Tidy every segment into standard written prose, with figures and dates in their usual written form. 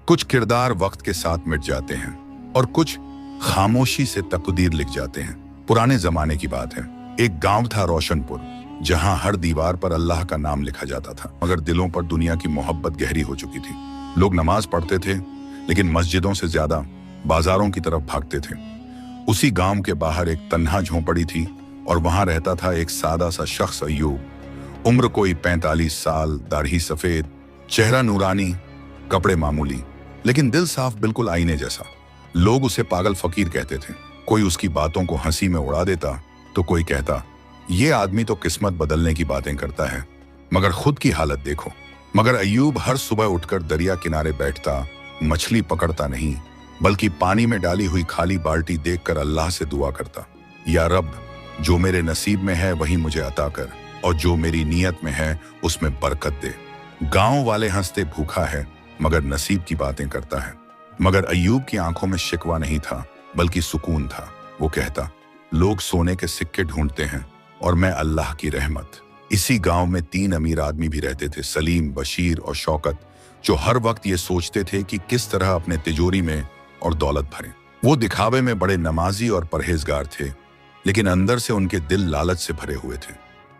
कुछ किरदार वक्त के साथ मिट जाते हैं और कुछ खामोशी से तकदीर लिख जाते हैं। पुराने जमाने की बात है। एक गांव था रोशनपुर, जहां हर दीवार पर अल्लाह का नाम लिखा जाता था, मगर दिलों पर दुनिया की मोहब्बत गहरी हो चुकी थी। लोग नमाज पढ़ते थे, लेकिन मस्जिदों से ज्यादा बाजारों की तरफ भागते थे। उसी गांव के बाहर एक तन्हा झोंपड़ी थी और वहां रहता था एक सादा सा शख्स, अय्यूब। उम्र कोई 45 साल, दाढ़ी सफेद, चेहरा नूरानी, कपड़े मामूली, लेकिन दिल साफ, बिल्कुल आईने जैसा। लोग उसे पागल फकीर कहते थे। कोई उसकी बातों को हंसी में उड़ा देता तो कोई कहता, ये आदमी तो किस्मत बदलने की बातें करता है, मगर खुद की हालत देखो। मगर अय्यूब हर सुबह उठकर दरिया किनारे बैठता, मछली पकड़ता नहीं, बल्कि पानी में डाली हुई खाली बाल्टी देखकर अल्लाह से दुआ करता, या रब, जो मेरे नसीब में है वही मुझे अता कर, और जो मेरी नीयत में है उसमें बरकत दे। गांव वाले हंसते, भूखा है मगर नसीब की बातें करता है। मगर अय्यूब की आंखों में शिकवा नहीं था, बल्कि सुकून था। वो कहता, लोग सोने के सिक्के ढूंढते हैं और मैं अल्लाह की रहमत। इसी गांव में 3 अमीर आदमी भी रहते थे, सलीम, बशीर और शौकत, जो हर वक्त ये सोचते थे कि किस तरह अपने तिजोरी में और दौलत भरें। वो दिखावे में बड़े नमाजी और परहेजगार थे, लेकिन अंदर से उनके दिल लालच से भरे हुए थे।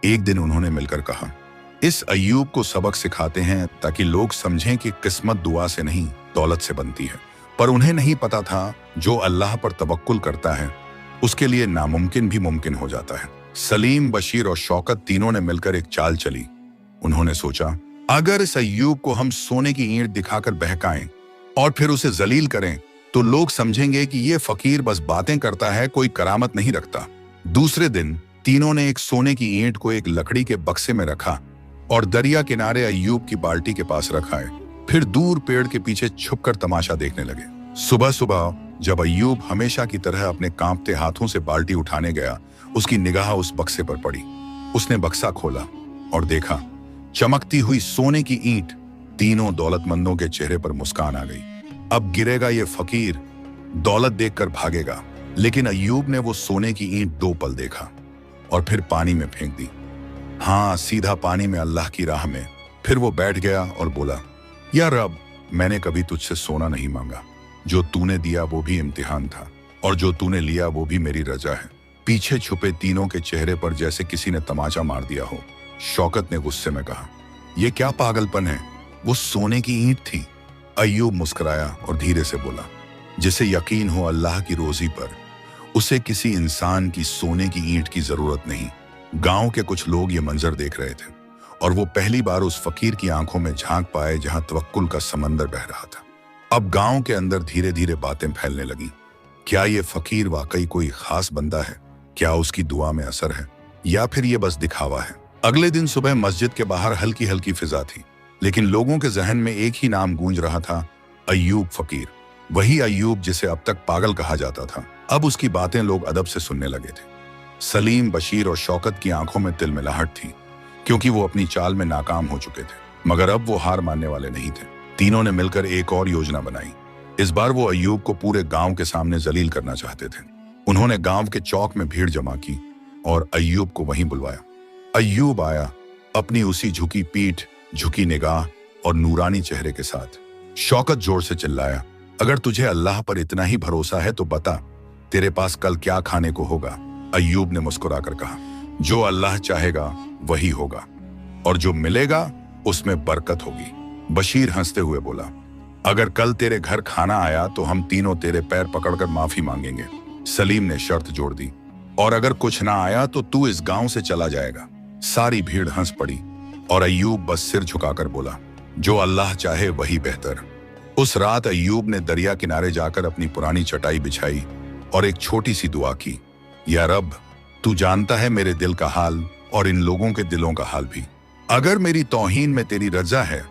एक दिन उन्होंने मिलकर कहा, इस अय्यूब को सबक सिखाते हैं ताकि लोग समझें कि किस्मत दुआ से नहीं, दौलत से बनती है। पर उन्हें नहीं पता था, जो अल्लाह पर तवक्कुल करता है उसके लिए नामुमकिन भी मुमकिन हो जाता है। सलीम, बशीर और शौकत तीनों ने मिलकर एक चाल चली। उन्होंने सोचा, अगर इस अय्यूब को हम सोने की ईंट दिखाकर बहकाएं और फिर उसे जलील करें तो लोग समझेंगे कि ये फकीर बस बातें करता है, कोई करामत नहीं रखता। दूसरे दिन तीनों ने एक सोने की ईंट को एक लकड़ी के बक्से में रखा और दरिया किनारे अय्यूब की बाल्टी के पास रखाए। फिर दूर पेड़ के पीछे छुपकर तमाशा देखने लगे। सुबह सुबह जब अय्यूब हमेशा की तरह अपने कांपते हाथों से बाल्टी उठाने गया, उसकी निगाह उस बक्से पर पड़ी। उसने बक्सा खोला और देखा, चमकती हुई सोने की ईंट। तीनों दौलतमंदों के चेहरे पर मुस्कान आ गई। अब गिरेगा ये फकीर, दौलत देखकर भागेगा। लेकिन अय्यूब ने वो सोने की ईंट 2 पल देखा और फिर पानी में फेंक दी। हाँ, सीधा पानी में, अल्लाह की राह में। फिर वो बैठ गया और बोला, या रब, मैंने कभी तुझसे सोना नहीं मांगा। जो तूने दिया वो भी इम्तिहान था, और जो तूने लिया वो भी मेरी रजा है। पीछे छुपे तीनों के चेहरे पर जैसे किसी ने तमाचा मार दिया हो। शौकत ने गुस्से में कहा, ये क्या पागलपन है, वो सोने की ईंट थी। अय्यूब मुस्कुराया और धीरे से बोला, जिसे यकीन हो अल्लाह की रोजी पर, उसे किसी इंसान की सोने की ईंट की जरूरत नहीं। गांव के कुछ लोग ये मंजर देख रहे थे और वो पहली बार उस फकीर की आंखों में झांक पाए जहां तवक्कुल का समंदर बह रहा था। अब गांव के अंदर धीरे धीरे बातें फैलने लगी। क्या ये फकीर वाकई कोई खास बंदा है? क्या उसकी दुआ में असर है, या फिर ये बस दिखावा है? अगले दिन सुबह मस्जिद के बाहर हल्की हल्की फिजा थी, लेकिन लोगों के जहन में एक ही नाम गूंज रहा था, अय्यूब फकीर। वही अय्यूब जिसे अब तक पागल कहा जाता था। अब उसकी बातें लोग अदब से सुनने लगे थे। सलीम, बशीर और शौकत की आंखों में तिलमिलाहट थी, क्योंकि वो अपनी चाल में नाकाम हो चुके थे, मगर अब वो हार मानने वाले नहीं थे। तीनों ने मिलकर एक और योजना बनाई। इस बार वो अय्यूब को पूरे गांव के सामने जलील करना चाहते थे। उन्होंने गांव के चौक में भीड़ जमा की और अय्यूब को वहीं बुलवाया। अय्यूब आया, अपनी उसी झुकी पीठ, झुकी निगाह और नूरानी चेहरे के साथ। शौकत जोर से चिल्लाया, अगर तुझे अल्लाह पर इतना ही भरोसा है तो बता, तेरे पास कल क्या खाने को होगा? अय्यूब ने मुस्कुराकर कहा, जो अल्लाह चाहेगा वही होगा, और जो मिलेगा उसमें बरकत होगी। बशीर हंसते हुए बोला, अगर कल तेरे घर खाना आया तो हम तीनों तेरे पैर पकड़कर माफी मांगेंगे। सलीम ने शर्त जोड़ दी, और अगर कुछ ना आया तो तू इस गांव से चला जाएगा। सारी भीड़ हंस पड़ी और अय्यूब बस सिर झुकाकर बोला, जो अल्लाह चाहे वही बेहतर। उस रात अय्यूब ने दरिया किनारे जाकर अपनी पुरानी चटाई बिछाई और एक छोटी सी दुआ की, या रब, तू जानता है मेरे दिल का हाल और इन लोगों के दिलों का हाल भी। अगर मेरी तौहीन में तेरी रजा है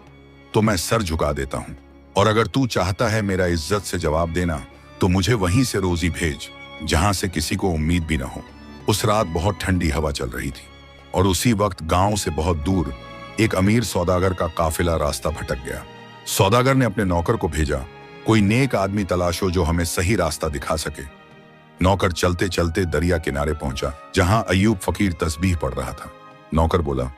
तो मैं सर झुका देता हूं, और अगर तू चाहता है मेरा इज्जत से जवाब देना तो मुझे वहीं से रोजी भेज जहां से किसी को उम्मीद भी ना हो। उस रात बहुत ठंडी हवा चल रही थी और उसी वक्त गांव से बहुत दूर एक अमीर सौदागर का काफिला रास्ता भटक गया। सौदागर ने अपने नौकर को भेजा, कोई नेक आदमी तलाशो जो हमें सही रास्ता दिखा सके। नौकर चलते चलते दरिया किनारे पहुंचा, जहां अय्यूब फकीर तस्बीह पढ़ रहा था। नौकर बोला,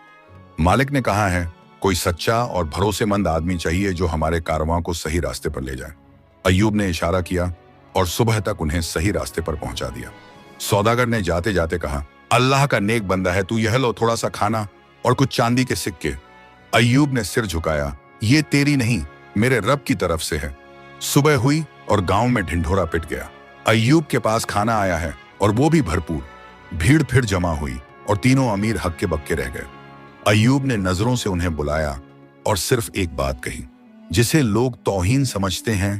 मालिक ने कहा है कोई सच्चा और भरोसेमंद आदमी चाहिए जो हमारे कारवां को सही रास्ते पर ले जाए। अय्यूब ने इशारा किया और सुबह तक उन्हें सही रास्ते पर पहुंचा दिया। सौदागर ने जाते जाते कहा, अल्लाह का नेक बंदा है तू, यह लो थोड़ा सा खाना और कुछ चांदी के सिक्के। अय्यूब ने सिर झुकाया, ये तेरी नहीं, मेरे रब की तरफ से है। सुबह हुई और गांव में ढिंढोरा पिट गया। अय्यूब के पास खाना आया है और वो भी भरपूर। भीड़ फिर जमा हुई और तीनों अमीर हक्के बक्के रह गए। अय्यूब ने नजरों से उन्हें बुलाया और सिर्फ एक बात कही, जिसे लोग तौहीन समझते हैं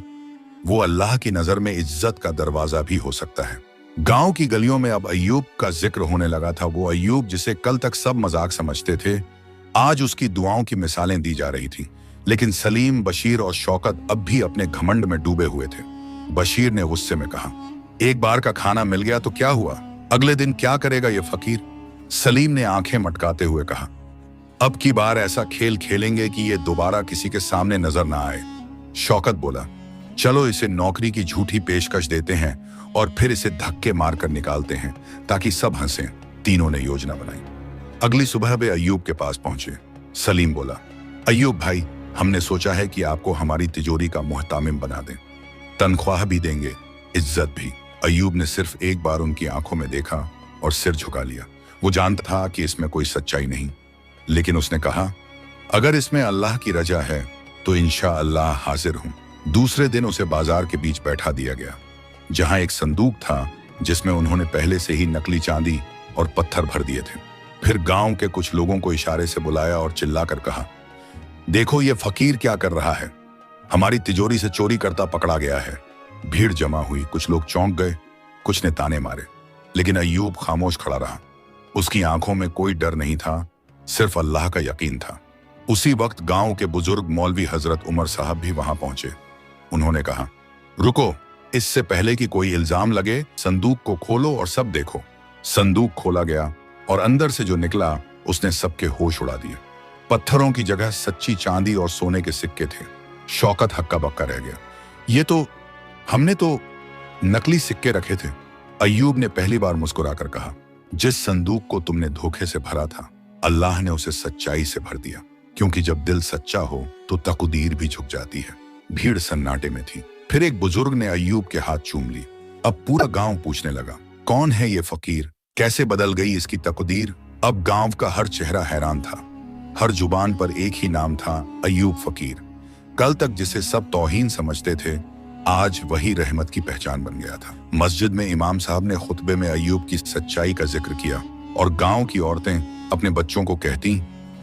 वो अल्लाह की नजर में इज्जत का दरवाजा भी हो सकता है। गांव की गलियों में अब अय्यूब का जिक्र होने लगा था। वो अय्यूब जिसे कल तक सब मजाक समझते थे, आज उसकी दुआओं की मिसालें दी जा रही थी। लेकिन सलीम, बशीर और शौकत अब भी अपने घमंड में डूबे हुए थे। बशीर ने गुस्से में कहा, एक बार का खाना मिल गया तो क्या हुआ, अगले दिन क्या करेगा ये फकीर। सलीम ने आंखें मटकाते हुए कहा, अब की बार ऐसा खेल खेलेंगे कि ये दोबारा किसी के सामने नजर ना आए। शौकत बोला, चलो इसे नौकरी की झूठी पेशकश देते हैं और फिर इसे धक्के मारकर निकालते हैं ताकि सब हंसें। तीनों ने योजना बनाई। अगली सुबह वे अय्यूब के पास पहुंचे। सलीम बोला, अय्यूब भाई, हमने सोचा है कि आपको हमारी तिजोरी का मुहतामिम बना दें, तनख्वाह भी देंगे, इज्जत भी। अय्यूब ने सिर्फ एक बार उनकी आंखों में देखा और सिर झुका लिया। वो जानता था कि इसमें कोई सच्चाई नहीं, लेकिन उसने कहा, अगर इसमें अल्लाह की रजा है तो इंशाअल्लाह हाजिर हूं। दूसरे दिन उसे बाजार के बीच बैठा दिया गया, जहां एक संदूक था जिसमें उन्होंने पहले से ही नकली चांदी और पत्थर भर दिए थे। फिर गांव के कुछ लोगों को इशारे से बुलाया और चिल्लाकर कहा, देखो ये फकीर क्या कर रहा है, हमारी तिजोरी से चोरी करता पकड़ा गया है। भीड़ जमा हुई, कुछ लोग चौंक गए, कुछ ने ताने मारे, लेकिन अय्यूब खामोश खड़ा रहा। उसकी आंखों में कोई डर नहीं था, सिर्फ अल्लाह का यकीन था। उसी वक्त गांव के बुजुर्ग मौलवी हजरत उमर साहब भी वहां पहुंचे। उन्होंने कहा, रुको, इससे पहले कि कोई इल्जाम लगे, संदूक को खोलो और सब देखो। संदूक खोला गया और अंदर से जो निकला उसने सबके होश उड़ा दिए। पत्थरों की जगह सच्ची चांदी और सोने के सिक्के थे। शौकत हक्का बक्का रह गया, ये तो हमने तो नकली सिक्के रखे थे। अय्यूब ने पहली बार मुस्कुराकर कहा, जिस संदूक को तुमने धोखे से भरा था, अल्लाह ने उसे सच्चाई से भर दिया, क्योंकि जब दिल सच्चा हो तो तकदीर भी झुक जाती है। भीड़ सन्नाटे में थी। फिर एक बुजुर्ग ने अय्यूब के हाथ चूम ली। अब पूरा गांव पूछने लगा, कौन है ये फकीर, कैसे बदल गई इसकी तकदीर। अब गांव का हर चेहरा हैरान था, हर जुबान पर एक ही नाम था, अय्यूब फकीर। कल तक जिसे सब तौहीन समझते थे, आज वही रहमत की पहचान बन गया था। मस्जिद में इमाम साहब ने खुतबे में अय्यूब की सच्चाई का जिक्र किया और गांव की औरतें अपने बच्चों को कहती,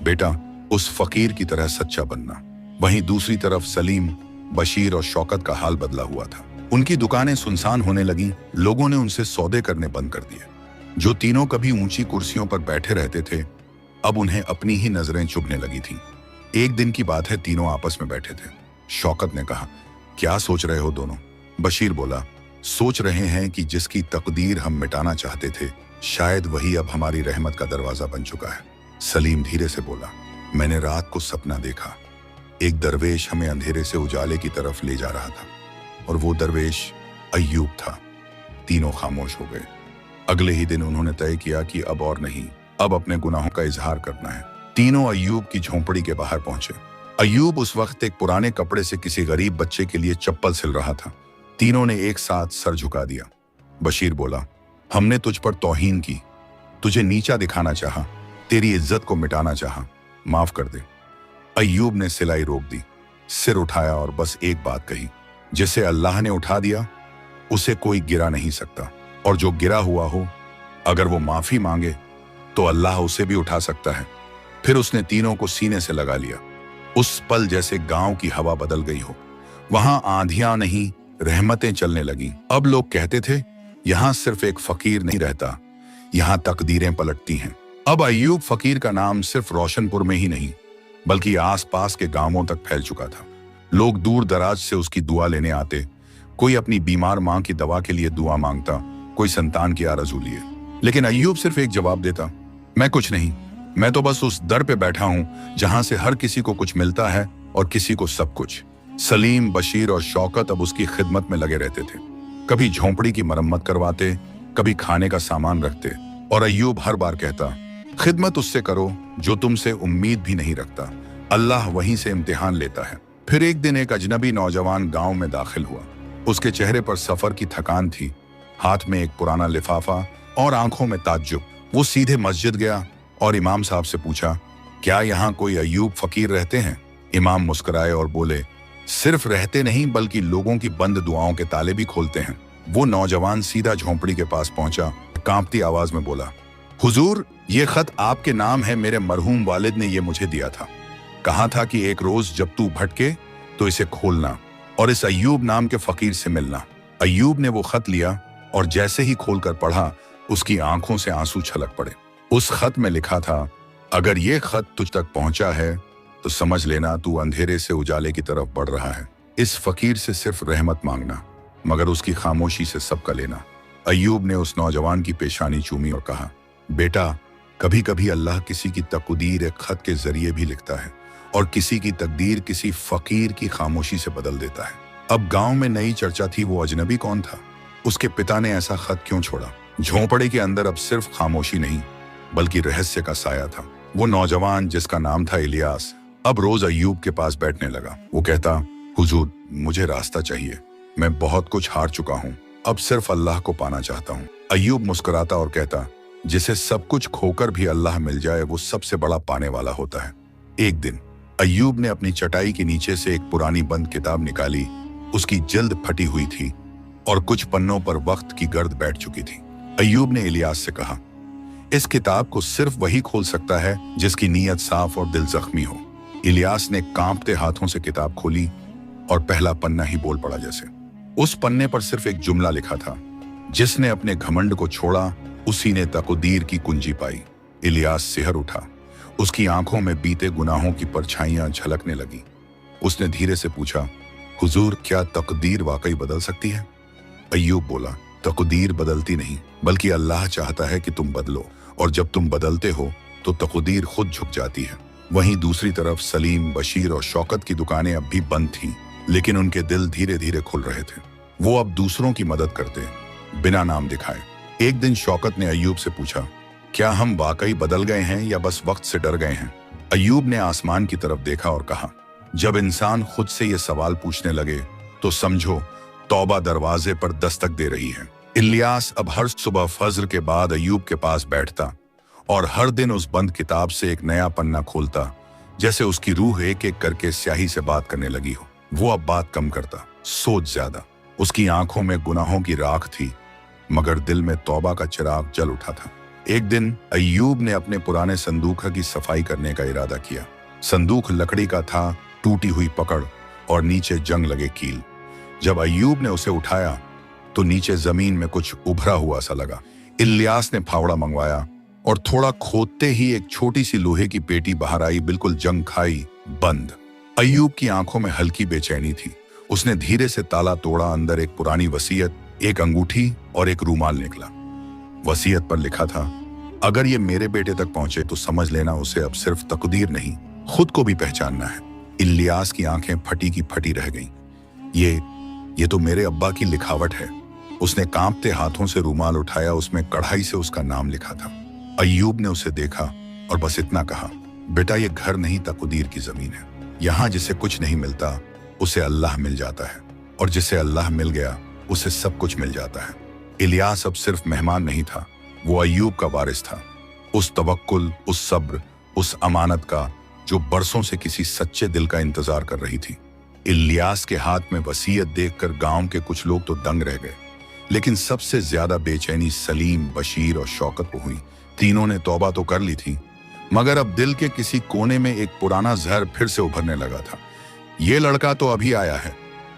बेटा उस फकीर की तरह सच्चा बनना। वहीं दूसरी तरफ सलीम, बशीर और शौकत का हाल बदला हुआ था। उनकी दुकानें सुनसान होने लगी, लोगों ने उनसे सौदे करने बंद कर दिए। जो तीनों कभी ऊंची कुर्सियों पर बैठे रहते थे, अब उन्हें अपनी ही नजरें चुभने लगी थीं। एक दिन की बात है, तीनों आपस में बैठे थे। शौकत ने कहा, क्या सोच रहे हो दोनों? बशीर बोला, सोच रहे हैं कि जिसकी तकदीर हम मिटाना चाहते थे, शायद वही अब हमारी रहमत का दरवाजा बन चुका है। सलीम धीरे से बोला, मैंने रात को सपना देखा, एक दरवेश हमें अंधेरे से उजाले की तरफ ले जा रहा था और वो दरवेश अय्यूब था। तीनों खामोश हो गए। अगले ही दिन उन्होंने तय किया कि अब और नहीं, अब अपने गुनाहों का इजहार करना है। तीनों अय्यूब की झोंपड़ी के बाहर पहुंचे। अय्यूब उस वक्त एक पुराने कपड़े से किसी गरीब बच्चे के लिए चप्पल सिल रहा था। तीनों ने एक साथ सर झुका दिया। बशीर बोला, हमने तुझ पर तौहीन की, तुझे नीचा दिखाना चाहा, तेरी इज्जत को मिटाना चाहा, माफ कर दे। अय्यूब ने सिलाई रोक दी, सिर उठाया और बस एक बात कही, जिसे अल्लाह ने उठा दिया उसे कोई गिरा नहीं सकता, और जो गिरा हुआ हो अगर वो माफी मांगे तो अल्लाह उसे भी उठा सकता है। फिर उसने तीनों को सीने से लगा लिया। उस पल जैसे गांव की हवा बदल गई हो। वहां आंधियां नहीं, रहमतें चलने लगीं। अब लोग कहते थे, यहां सिर्फ एक फकीर नहीं रहता, यहां तकदीरें पलटती हैं। अब अय्यूब फकीर का नाम सिर्फ रोशनपुर में ही नहीं, बल्कि आसपास के गांवों तक फैल चुका था। लोग दूर दराज से उसकी दुआ लेने आते। कोई अपनी बीमार मां की दवा के लिए दुआ मांगता, कोई संतान की आरज़ू लिए। लेकिन अय्यूब सिर्फ एक जवाब देता, मैं कुछ नहीं, मैं तो बस उस दर पे बैठा हूं जहां से हर किसी को कुछ मिलता है और किसी को सब कुछ। सलीम, बशीर और शौकत अब उसकी खिदमत में लगे रहते थे। कभी झोंपड़ी की मरम्मत करवाते, कभी खाने का सामान रखते, और अय्यूब हर बार कहता, खिदमत उससे करो जो तुमसे उम्मीद भी नहीं रखता, अल्लाह वहीं से इम्तिहान लेता है। फिर एक दिन एक अजनबी नौजवान गांव में दाखिल हुआ। उसके चेहरे पर सफर की थकान थी, हाथ में एक पुराना लिफाफा और आंखों में ताज्जुब। वो सीधे मस्जिद गया और इमाम साहब से पूछा, क्या यहाँ कोई अय्यूब फकीर रहते हैं? इमाम मुस्कुराए और बोले, सिर्फ रहते नहीं बल्कि लोगों की बंद दुआओं के ताले भी खोलते हैं। वो नौजवान सीधा झोंपड़ी के पास पहुंचा, कांपती आवाज में बोला, हुजूर, ये खत आपके नाम है। मेरे मरहूम वालिद ने ये मुझे दिया था। कहा था कि एक रोज जब तू भटके तो इसे खोलना और इस अय्यूब नाम के फकीर से मिलना। अय्यूब ने वो खत लिया और जैसे ही खोलकर पढ़ा, उसकी आंखों से आंसू छलक पड़े। उस खत में लिखा था, अगर ये खत तुझ तक पहुंचा है तो समझ लेना तू अंधेरे से उजाले की तरफ बढ़ रहा है। इस फकीर से सिर्फ रहमत मांगना, मगर उसकी खामोशी से सबका लेना। अय्यूब ने उस नौजवान की पेशानी चूमी और कहा, बेटा, कभी कभी अल्लाह किसी की तकदीर एक खत के जरिए भी लिखता है और किसी की तकदीर किसी फकीर की खामोशी से बदल देता है। अब गांव में नई चर्चा थी, वो अजनबी कौन था? उसके पिता ने ऐसा खत क्यों छोड़ा? झोंपड़े के अंदर अब सिर्फ खामोशी नहीं बल्कि रहस्य का साया था। वो नौजवान जिसका नाम था इलियास अब रोज अय्यूब के पास बैठने लगा। वो कहता, हुजूर, मुझे रास्ता चाहिए। मैं बहुत कुछ हार चुका हूँ, अब सिर्फ अल्लाह को पाना चाहता हूँ। अय्यूब मुस्कुराता और कहता, जिसे सब कुछ खोकर भी अल्लाह मिल जाए वो सबसे बड़ा पाने वाला होता है। एक दिन अय्यूब ने अपनी चटाई के नीचे से एक पुरानी बंद किताब निकाली। उसकी जिल्द फटी हुई थी और कुछ पन्नों पर वक्त की गर्द बैठ चुकी थी। अय्यूब ने इलियास से कहा, इस किताब को सिर्फ वही खोल सकता है जिसकी नीयत साफ और दिल जख्मी हो। इलियास ने कांपते हाथों से किताब खोली और पहला पन्ना ही बोल पड़ा जैसे। उस पन्ने पर सिर्फ एक जुमला लिखा था, जिसने अपने घमंड को छोड़ा उसी ने तकदीर की कुंजी पाई। इलियास सिहर उठा, उसकी आंखों में बीते गुनाहों की परछाइयां झलकने लगी। उसने धीरे से पूछा, हुजूर, क्या तकदीर वाकई बदल सकती है? अय्यूब बोला, तकदीर बदलती नहीं बल्कि अल्लाह चाहता है कि तुम बदलो, और जब तुम बदलते हो तो तकदीर खुद झुक जाती है। वहीं दूसरी तरफ सलीम, बशीर और शौकत की दुकानें अब भी बंद थीं, लेकिन उनके दिल धीरे धीरे खुल रहे थे। वो अब दूसरों की मदद करते बिना नाम दिखाए। एक दिन शौकत ने अय्यूब से पूछा, क्या हम वाकई बदल गए हैं या बस वक्त से डर गए हैं? अय्यूब ने आसमान की तरफ देखा और कहा, जब इंसान खुद से ये सवाल पूछने लगे तो समझो तौबा दरवाजे पर दस्तक दे रही है। इलियास अब हर सुबह फज्र के बाद अय्यूब के पास बैठता और हर दिन उस बंद किताब से एक नया पन्ना खोलता, जैसे उसकी रूह एक एक करके स्याही से बात करने लगी हो। वो अब बात कम करता, सोच ज्यादा। उसकी आंखों में गुनाहों की राख थी, मगर दिल में तौबा का चिराग जल उठा था। एक दिन अय्यूब ने अपने पुराने संदूक की सफाई करने का इरादा किया। संदूक लकड़ी का था, टूटी हुई पकड़ और नीचे जंग लगे कील। जब अय्यूब ने उसे उठाया तो नीचे जमीन में कुछ उभरा हुआ सा लगा। इलियास ने फावड़ा मंगवाया और थोड़ा खोदते ही एक छोटी सी लोहे की पेटी बाहर आई, बिल्कुल जंग खाई, बंद। अय्यूब की आंखों में हल्की बेचैनी थी। उसने धीरे से ताला तोड़ा। अंदर एक पुरानी वसीयत, एक अंगूठी और एक रूमाल निकला। वसीयत पर लिखा था, अगर ये मेरे बेटे तक पहुंचे तो समझ लेना उसे अब सिर्फ तकदीर नहीं, खुद को भी पहचानना है। इलियास की आंखें फटी की फटी रह गईं। ये तो मेरे अब्बा की लिखावट है। उसने कांपते हाथों से रूमाल उठाया, उसमें कढ़ाई से उसका नाम लिखा था। अय्यूब ने उसे देखा और बस इतना कहा, बेटा, ये घर नहीं तकदीर की जमीन है। यहाँ जिसे कुछ नहीं मिलता उसे अल्लाह मिल जाता है, और जिसे अल्लाह मिल गया उसे सब कुछ मिल जाता है। इलियास अब सिर्फ मेहमान नहीं था, वो अय्यूब का वारिस था। उस तवक्कुल, उस सब्र, उस अमानत का जो बरसों से किसी सच्चे दिल का इंतजार कर रही थी। इलियास के हाथ में वसीयत देखकर गांव के कुछ लोग तो दंग रह गए, लेकिन सबसे ज्यादा बेचैनी सलीम, बशीर और शौकत को हुई। तीनों ने तौबा तो कर ली थी, मगर अब दिल के किसी कोने में एक पुराना जहर फिर से उभरने लगा था। ये लड़का तो अभी आया है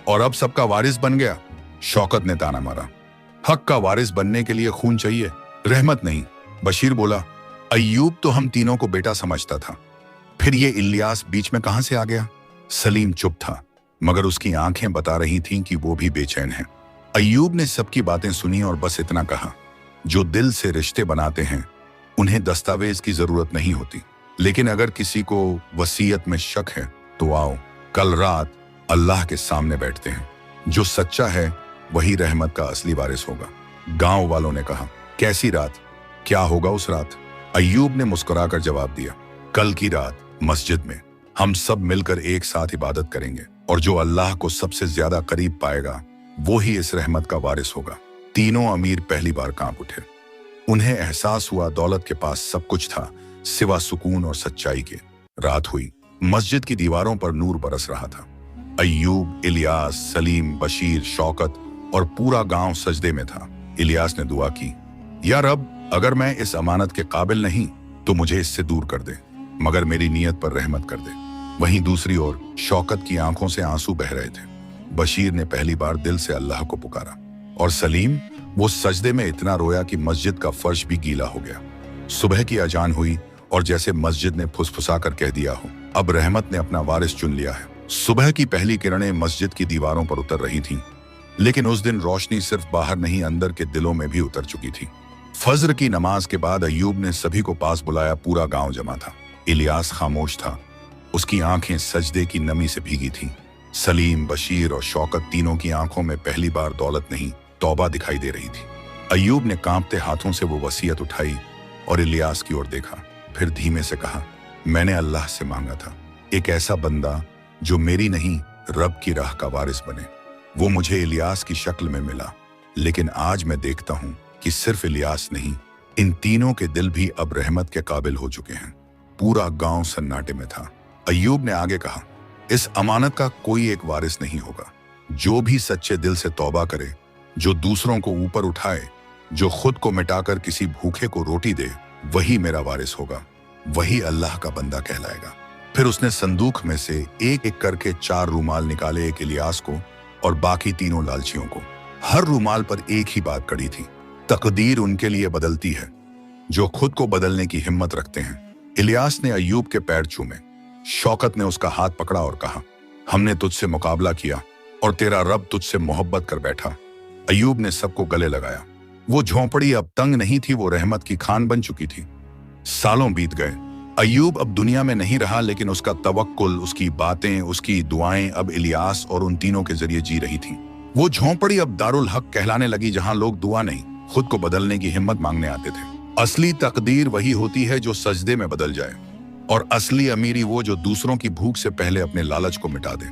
और अब सबका वारिस बन गया। शौकत ने ताना मारा, हक का वारिस बनने के लिए खून चाहिए, रहमत नहीं। बशीर बोला, अय्यूब तो हम तीनों को बेटा समझता था, फिर ये इलियास बीच में कहां से आ गया? सलीम चुप था, मगर उसकी आंखें बता रही थीं कि वो भी बेचैन है। अय्यूब ने सबकी बातें सुनी और बस इतना कहा, जो दिल से रिश्ते बनाते हैं उन्हें दस्तावेज की जरूरत नहीं होती, लेकिन अगर किसी को वसीयत में शक है तो आओ, कल रात अल्लाह के सामने बैठते हैं। जो सच्चा है वही रहमत का असली वारिस होगा। गांव वालों ने कहा, कैसी रात? क्या होगा उस रात? अय्यूब ने मुस्कुराकर जवाब दिया, कल की रात मस्जिद में हम सब मिलकर एक साथ इबादत करेंगे और जो अल्लाह को सबसे ज्यादा करीब पाएगा वो ही इस रहमत का वारिस होगा। तीनों अमीर पहली बार कांप उठे। उन्हें एहसास हुआ दौलत के पास सब कुछ था सिवा सुकून और सच्चाई के। रात हुई, मस्जिद की दीवारों पर नूर बरस रहा था। अय्यूब, इलियास, सलीम, बशीर, शौकत और पूरा गांव सजदे में था। इलियास ने दुआ की, या रब, अगर मैं इस अमानत के काबिल नहीं तो मुझे इससे दूर कर दे, मगर मेरी नीयत पर रहमत कर दे। वहीं दूसरी ओर शौकत की आंखों से आंसू बह रहे थे। बशीर ने पहली बार दिल से अल्लाह को पुकारा और सलीम, वो सजदे में इतना रोया कि मस्जिद का फर्श भी गीला हो गया। सुबह की अजान हुई और जैसे मस्जिद ने फुसफुसा कर कह दिया हो, अब रहमत ने अपना वारिस चुन लिया है। सुबह की पहली किरणें मस्जिद की दीवारों पर उतर रही थीं, लेकिन उस दिन रोशनी सिर्फ बाहर नहीं अंदर के दिलों में भी उतर चुकी थी। फज्र की नमाज के बाद अय्यूब ने सभी को पास बुलाया। पूरा गांव जमा था। इलियास खामोश था, उसकी आंखें सजदे की नमी से भीगी थीं। सलीम, बशीर और शौकत तीनों की आंखों में पहली बार दौलत नहीं तौबा दिखाई दे रही थी। अय्यूब ने कांपते हाथों से वो वसीयत उठाई और इलियास की ओर देखा, फिर धीमे से कहा, मैंने अल्लाह से मांगा था एक ऐसा बंदा जो मेरी नहीं रब की राह का वारिस बने। वो मुझे इलियास की शक्ल में मिला, लेकिन आज मैं देखता हूं कि सिर्फ इलियास नहीं, इन तीनों के दिल भी अब रहमत के काबिल हो चुके हैं। पूरा गांव सन्नाटे में था। अय्यूब ने आगे कहा, इस अमानत का कोई एक वारिस नहीं होगा। जो भी सच्चे दिल से तौबा करे, जो दूसरों को ऊपर उठाए, जो खुद को मिटाकर किसी भूखे को रोटी दे, वही मेरा वारिस होगा, वही अल्लाह का बंदा कहलाएगा। फिर उसने संदूक में से एक एक करके 4 रूमाल निकाले, एक इलियास को और बाकी तीनों लालचियों को। हर रूमाल पर एक ही बात कड़ी थी, तकदीर उनके लिए बदलती है जो खुद को बदलने की हिम्मत रखते हैं। इलियास ने अय्यूब के पैर चूमे। शौकत ने उसका हाथ पकड़ा और कहा, हमने तुझसे मुकाबला किया और तेरा रब तुझसे मोहब्बत कर बैठा। अय्यूब ने सबको गले लगाया। वो झोंपड़ी अब तंग नहीं थी, वो रहमत की खान बन चुकी थी। सालों बीत गए। अय्यूब अब दुनिया में नहीं रहा, लेकिन उसका तवक्कुल, उसकी बातें, उसकी दुआएं अब इलियास और उन तीनों के जरिए जी रही थी। वो झोंपड़ी अब दारुल हक कहलाने लगी, जहां लोग दुआ नहीं, खुद को बदलने की हिम्मत मांगने आते थे। असली तकदीर वही होती है जो सजदे में बदल जाए, और असली अमीरी वो जो दूसरों की भूख से पहले अपने लालच को मिटा दे।